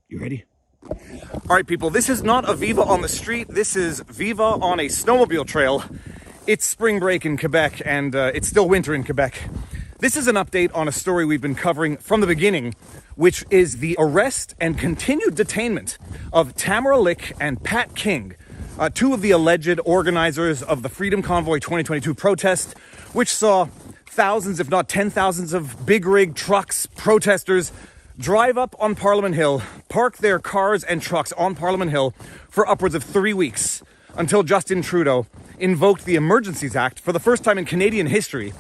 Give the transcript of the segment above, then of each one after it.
You ready? All right, people, this is not a Viva on the street. This is Viva on a snowmobile trail. It's spring break in Quebec, and it's still winter in Quebec. This is an update on a story we've been covering from the beginning, which is the arrest and continued detainment of Tamara Lich and Pat King, two of the alleged organizers of the Freedom Convoy 2022 protest, which saw thousands, if not 10,000s of big rig trucks, protesters, drive up on Parliament Hill, park their cars and trucks on Parliament Hill for upwards of 3 weeks until Justin Trudeau invoked the Emergencies Act for the first time in Canadian history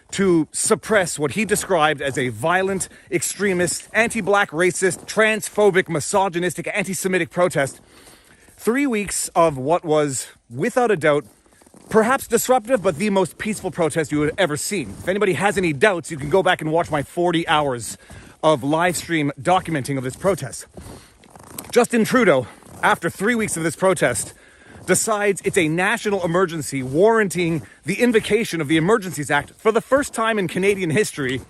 to suppress what he described as a violent, extremist, anti-black, racist, transphobic, misogynistic, anti-Semitic protest. 3 weeks of what was, without a doubt, perhaps disruptive, but the most peaceful protest you had ever seen. If anybody has any doubts, you can go back and watch my 40 hours of live stream documenting of this protest. Justin Trudeau, after 3 weeks of this protest, decides it's a national emergency, warranting the invocation of the Emergencies Act for the first time in Canadian history.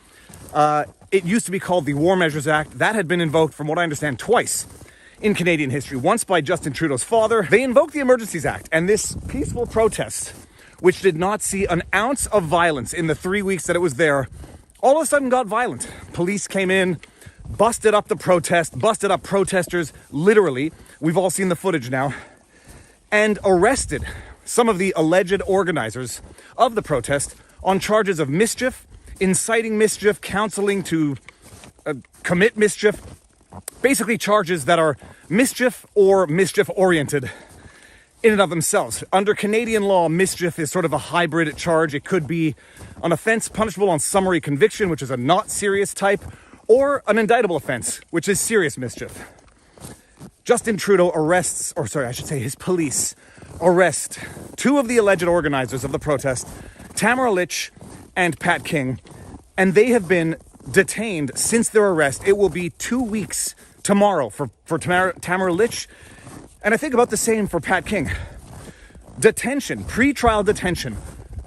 It used to be called the War Measures Act. That had been invoked, from what I understand, twice in Canadian history. Once by Justin Trudeau's father. They invoked the Emergencies Act, and this peaceful protest, which did not see an ounce of violence in the 3 weeks that it was there, all of a sudden got violent. Police came in, busted up the protest, busted up protesters, literally. We've all seen the footage now. And arrested some of the alleged organizers of the protest on charges of mischief, inciting mischief, counseling to commit mischief. Basically charges that are mischief or mischief-oriented in and of themselves. Under Canadian law, mischief is sort of a hybrid charge. It could be an offense punishable on summary conviction, which is a not serious type, or an indictable offense, which is serious mischief. Justin Trudeau his police arrest two of the alleged organizers of the protest, Tamara Lich and Pat King, and they have been detained since their arrest. It will be 2 weeks tomorrow for Tamara Lich, and I think about the same for Pat King. Detention, pre-trial detention,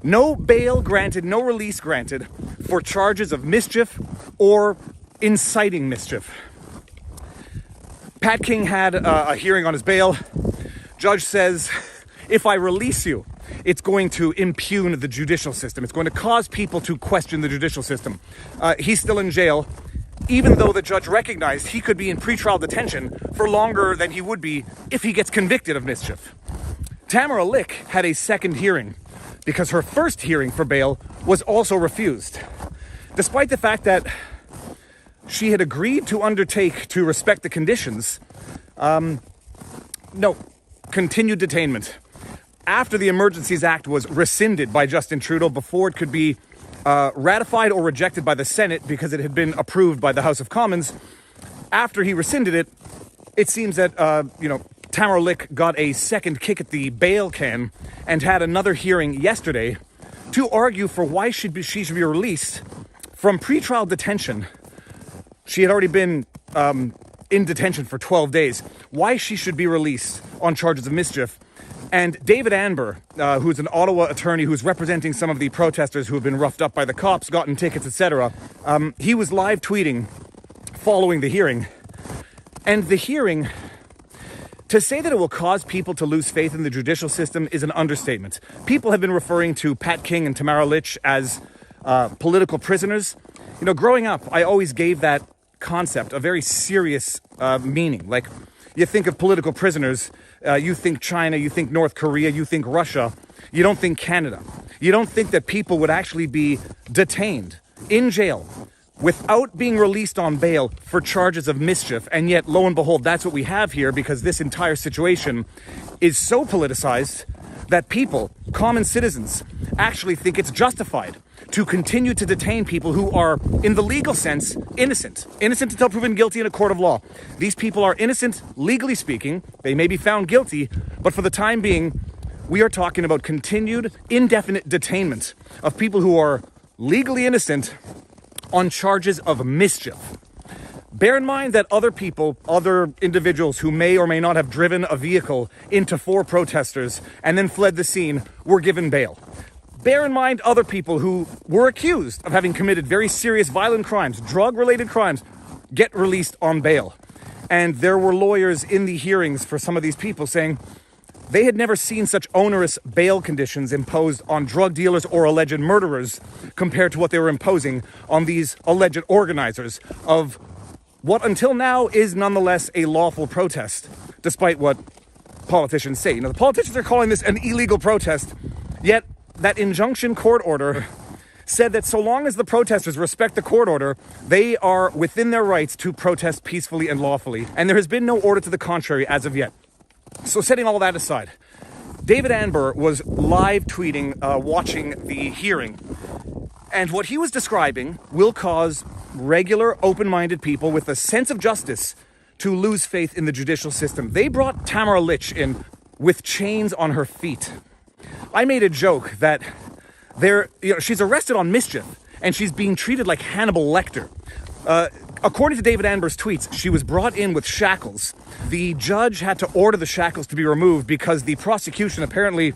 no bail granted, no release granted for charges of mischief or inciting mischief. Pat King had a hearing on his bail. Judge says, if I release you, it's going to impugn the judicial system. It's going to cause people to question the judicial system. He's still in jail, even though the judge recognized he could be in pretrial detention for longer than he would be if he gets convicted of mischief. Tamara Lich had a second hearing because her first hearing for bail was also refused. Despite the fact that she had agreed to undertake to respect the conditions, continued detainment. After the Emergencies Act was rescinded by Justin Trudeau, before it could be ratified or rejected by the Senate because it had been approved by the House of Commons, after he rescinded it, it seems that, Tamara Lich got a second kick at the bail can and had another hearing yesterday to argue for why she should be released from pretrial detention. She had already been in detention for 12 days. Why she should be released on charges of mischief. And David Anber, who's an Ottawa attorney who's representing some of the protesters who have been roughed up by the cops, gotten tickets, etc., he was live tweeting following the hearing. And the hearing, to say that it will cause people to lose faith in the judicial system is an understatement. People have been referring to Pat King and Tamara Lich as political prisoners. You know, growing up, I always gave that concept a very serious meaning. Like, you think of political prisoners, you think China, you think North Korea, you think Russia, you don't think Canada. You don't think that people would actually be detained in jail without being released on bail for charges of mischief. And yet, lo and behold, that's what we have here, because this entire situation is so politicized that people, common citizens, actually think it's justified to continue to detain people who are, in the legal sense, innocent. Innocent until proven guilty in a court of law. These people are innocent, legally speaking. They may be found guilty, but for the time being, we are talking about continued, indefinite detainment of people who are legally innocent on charges of mischief. Bear in mind that other people, other individuals who may or may not have driven a vehicle into 4 protesters and then fled the scene were given bail. Bear in mind other people who were accused of having committed very serious violent crimes, drug-related crimes, get released on bail. And there were lawyers in the hearings for some of these people saying they had never seen such onerous bail conditions imposed on drug dealers or alleged murderers compared to what they were imposing on these alleged organizers of what until now is nonetheless a lawful protest, despite what politicians say. You know, the politicians are calling this an illegal protest, yet that injunction court order said that so long as the protesters respect the court order, they are within their rights to protest peacefully and lawfully. And there has been no order to the contrary as of yet. So setting all that aside, David Amber was live tweeting, watching the hearing. And what he was describing will cause regular, open-minded people with a sense of justice to lose faith in the judicial system. They brought Tamara Lich in with chains on her feet. I made a joke that she's arrested on mischief and she's being treated like Hannibal Lecter. According to David Amber's tweets, she was brought in with shackles. The judge had to order the shackles to be removed because the prosecution apparently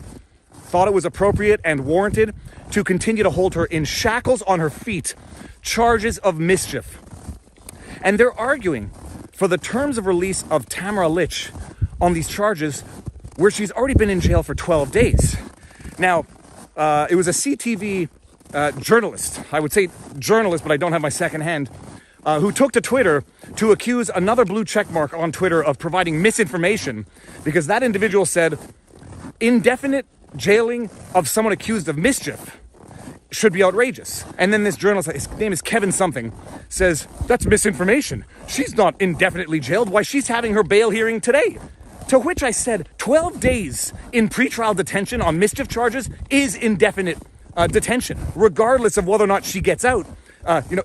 thought it was appropriate and warranted to continue to hold her in shackles on her feet, charges of mischief. And they're arguing for the terms of release of Tamara Lich on these charges where she's already been in jail for 12 days. Now, it was a CTV journalist, I would say journalist, but I don't have my second hand, who took to Twitter to accuse another blue checkmark on Twitter of providing misinformation because that individual said indefinite jailing of someone accused of mischief should be outrageous. And then this journalist, his name is Kevin something, says, that's misinformation. She's not indefinitely jailed. Why, she's having her bail hearing today. To which I said, 12 days in pretrial detention on mischief charges is indefinite detention, regardless of whether or not she gets out.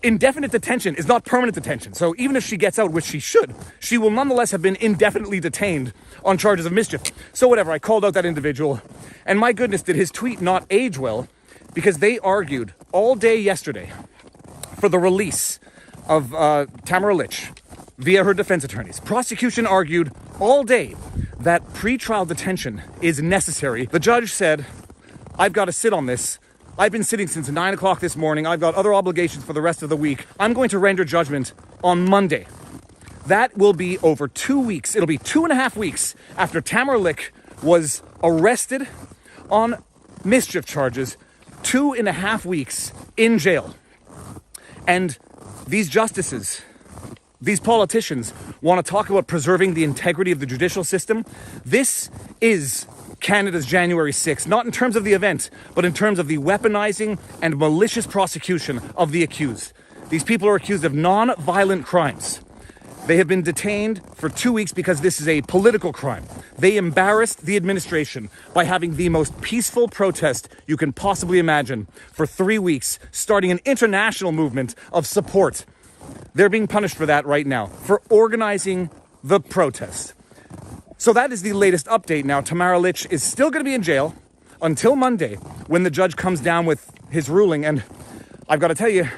Indefinite detention is not permanent detention. So even if she gets out, which she should, she will nonetheless have been indefinitely detained on charges of mischief. So whatever, I called out that individual. And my goodness, did his tweet not age well? Because they argued all day yesterday for the release of Tamara Lich via her defense attorneys. Prosecution argued all day that pretrial detention is necessary. The judge said, I've got to sit on this. I've been sitting since 9 o'clock this morning. I've got other obligations for the rest of the week. I'm going to render judgment on Monday. That will be over 2 weeks. It'll be 2.5 weeks after Tamara Lich was arrested on mischief charges. 2.5 weeks in jail. And these justices, these politicians want to talk about preserving the integrity of the judicial system. This is Canada's January 6th, not in terms of the event, but in terms of the weaponizing and malicious prosecution of the accused. These people are accused of non-violent crimes. They have been detained for 2 weeks because this is a political crime. They embarrassed the administration by having the most peaceful protest you can possibly imagine for 3 weeks, starting an international movement of support. They're being punished for that right now, for organizing the protest. So that is the latest update now. Tamara Lich is still going to be in jail until Monday when the judge comes down with his ruling. And I've got to tell you,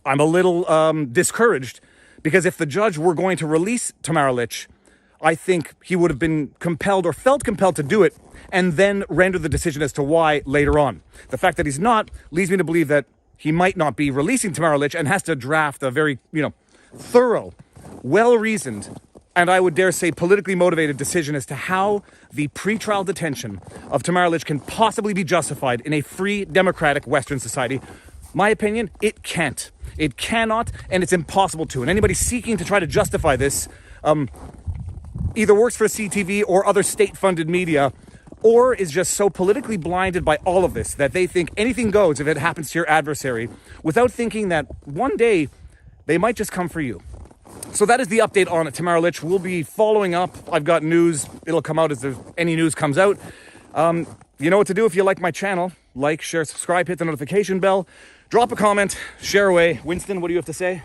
I'm a little discouraged because if the judge were going to release Tamara Lich, I think he would have been compelled or felt compelled to do it and then render the decision as to why later on. The fact that he's not leads me to believe that he might not be releasing Tamara Lich and has to draft a very, thorough, well-reasoned, and I would dare say politically motivated decision as to how the pretrial detention of Tamara Lich can possibly be justified in a free, democratic Western society. My opinion, it can't. It cannot, and it's impossible to. And anybody seeking to try to justify this either works for CTV or other state-funded media, or is just so politically blinded by all of this that they think anything goes if it happens to your adversary, without thinking that one day they might just come for you. So that is the update on Tamara Lich. We'll be following up. I've got news. It'll come out as any news comes out. You know what to do if you like my channel. Like, share, subscribe, hit the notification bell. Drop a comment, share away. Winston, what do you have to say?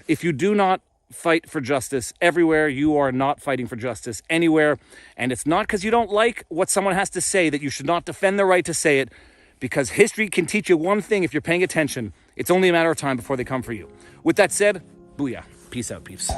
If you do not fight for justice everywhere, you are not fighting for justice anywhere. And it's not because you don't like what someone has to say that you should not defend the right to say it, because history can teach you one thing if you're paying attention. It's only a matter of time before they come for you. With that said, booyah. Peace out, peeps.